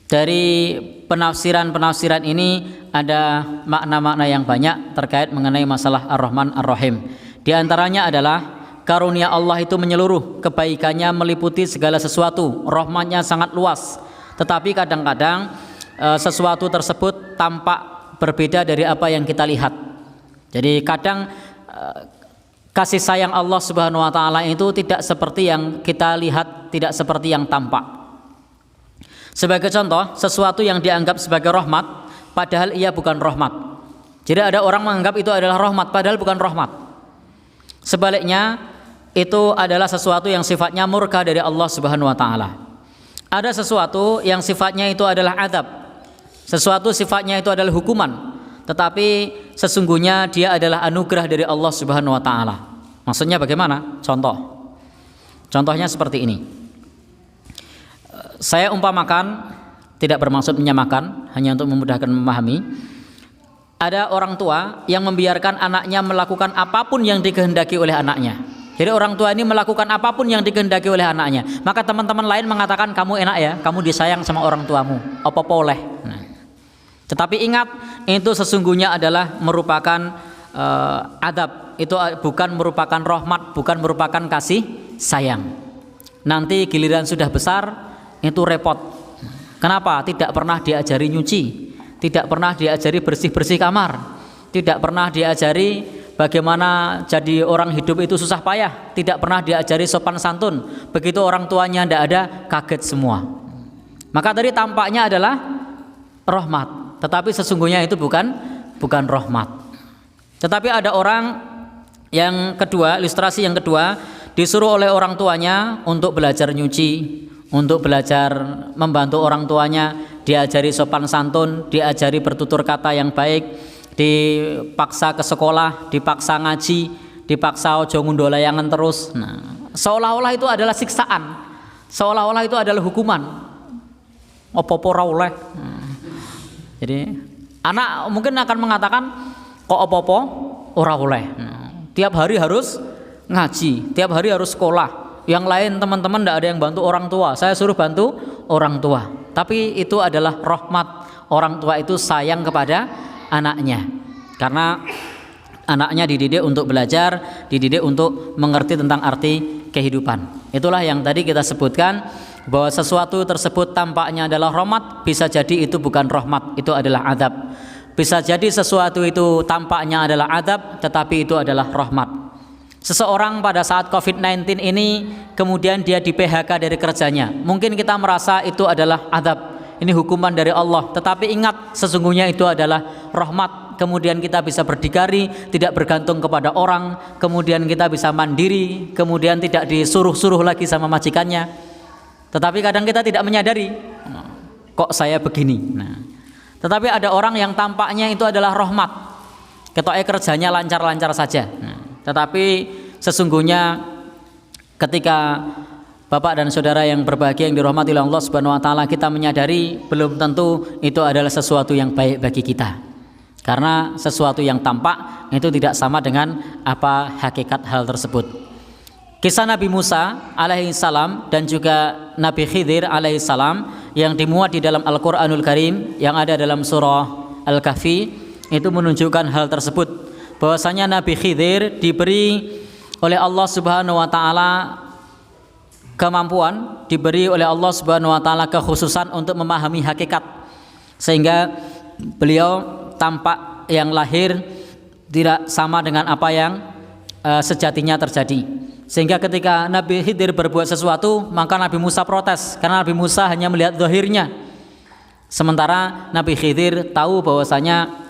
Dari penafsiran-penafsiran ini ada makna-makna yang banyak terkait mengenai masalah Ar-Rahman Ar-Rahim. Di antaranya adalah karunia Allah itu menyeluruh, kebaikannya meliputi segala sesuatu, rahmatnya sangat luas. Tetapi kadang-kadang sesuatu tersebut tampak berbeda dari apa yang kita lihat. Jadi kadang kasih sayang Allah Subhanahu wa taala itu tidak seperti yang kita lihat, tidak seperti yang tampak. Sebagai contoh, sesuatu yang dianggap sebagai rahmat padahal ia bukan rahmat. Jadi ada orang menganggap itu adalah rahmat padahal bukan rahmat. Sebaliknya, itu adalah sesuatu yang sifatnya murka dari Allah Subhanahu wa taala. Ada sesuatu yang sifatnya itu adalah azab. Sesuatu sifatnya itu adalah hukuman, tetapi sesungguhnya dia adalah anugerah dari Allah Subhanahu wa taala. Maksudnya bagaimana? Contohnya seperti ini. Saya umpamakan, tidak bermaksud menyamakan, hanya untuk memudahkan memahami. Ada orang tua yang membiarkan anaknya melakukan apapun yang dikehendaki oleh anaknya. Jadi orang tua ini melakukan apapun yang dikehendaki oleh anaknya. Maka teman-teman lain mengatakan, kamu enak ya, kamu disayang sama orang tuamu, apa-apa oleh. Nah. Tetapi ingat, itu sesungguhnya adalah merupakan adab. Itu bukan merupakan rahmat, bukan merupakan kasih sayang. Nanti giliran sudah besar, itu repot. Kenapa? Tidak pernah diajari nyuci, tidak pernah diajari bersih-bersih kamar, tidak pernah diajari bagaimana jadi orang hidup itu susah payah, tidak pernah diajari sopan santun. Begitu orang tuanya tidak ada, kaget semua. Maka tadi tampaknya adalah rahmat, tetapi sesungguhnya itu bukan rahmat. Tetapi ada orang yang kedua, ilustrasi yang kedua, disuruh oleh orang tuanya untuk belajar nyuci, untuk belajar membantu orang tuanya, diajari sopan santun, diajari bertutur kata yang baik, dipaksa ke sekolah, dipaksa ngaji, dipaksa ojo ngundo layangan terus. Nah, seolah-olah itu adalah siksaan, seolah-olah itu adalah hukuman. Opo-opo ra oleh. Jadi anak mungkin akan mengatakan, kok opo-opo ora oleh. Tiap hari harus ngaji, tiap hari harus sekolah. Yang lain teman-teman tidak ada yang bantu orang tua, saya suruh bantu orang tua. Tapi itu adalah rahmat. Orang tua itu sayang kepada anaknya, karena anaknya dididik untuk belajar, dididik untuk mengerti tentang arti kehidupan. Itulah yang tadi kita sebutkan, bahwa sesuatu tersebut tampaknya adalah rahmat, bisa jadi itu bukan rahmat, itu adalah adab. Bisa jadi sesuatu itu tampaknya adalah adab, tetapi itu adalah rahmat. Seseorang pada saat COVID-19 ini kemudian dia di PHK dari kerjanya, mungkin kita merasa itu adalah adab, ini hukuman dari Allah. Tetapi ingat, sesungguhnya itu adalah rahmat. Kemudian kita bisa berdikari, tidak bergantung kepada orang, kemudian kita bisa mandiri, kemudian tidak disuruh-suruh lagi sama majikannya. Tetapi kadang kita tidak menyadari, kok saya begini. Nah, tetapi ada orang yang tampaknya itu adalah rahmat, ketoknya kerjanya lancar-lancar saja. Tetapi sesungguhnya ketika Bapak dan saudara yang berbahagia yang dirahmati oleh Allah Subhanahu wa taala, kita menyadari belum tentu itu adalah sesuatu yang baik bagi kita. Karena sesuatu yang tampak itu tidak sama dengan apa hakikat hal tersebut. Kisah Nabi Musa alaihissalam dan juga Nabi Khidir alaihissalam yang dimuat di dalam Al-Qur'anul Karim yang ada dalam surah Al-Kahfi itu menunjukkan hal tersebut. Bahwasanya Nabi Khidir diberi oleh Allah Subhanahu wa taala kemampuan, diberi oleh Allah Subhanahu wa taala kekhususan untuk memahami hakikat, sehingga beliau tampak yang lahir tidak sama dengan apa yang sejatinya terjadi. Sehingga ketika Nabi Khidir berbuat sesuatu, maka Nabi Musa protes karena Nabi Musa hanya melihat zahirnya. Sementara Nabi Khidir tahu bahwasanya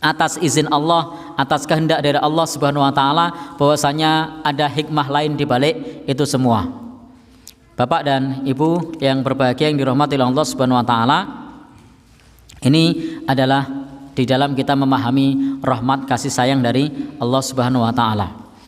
atas izin Allah, atas kehendak dari Allah Subhanahu wa taala, bahwasanya ada hikmah lain di balik itu semua. Bapak dan Ibu yang berbahagia yang dirahmati oleh Allah Subhanahu wa taala, ini adalah di dalam kita memahami rahmat kasih sayang dari Allah Subhanahu wa taala.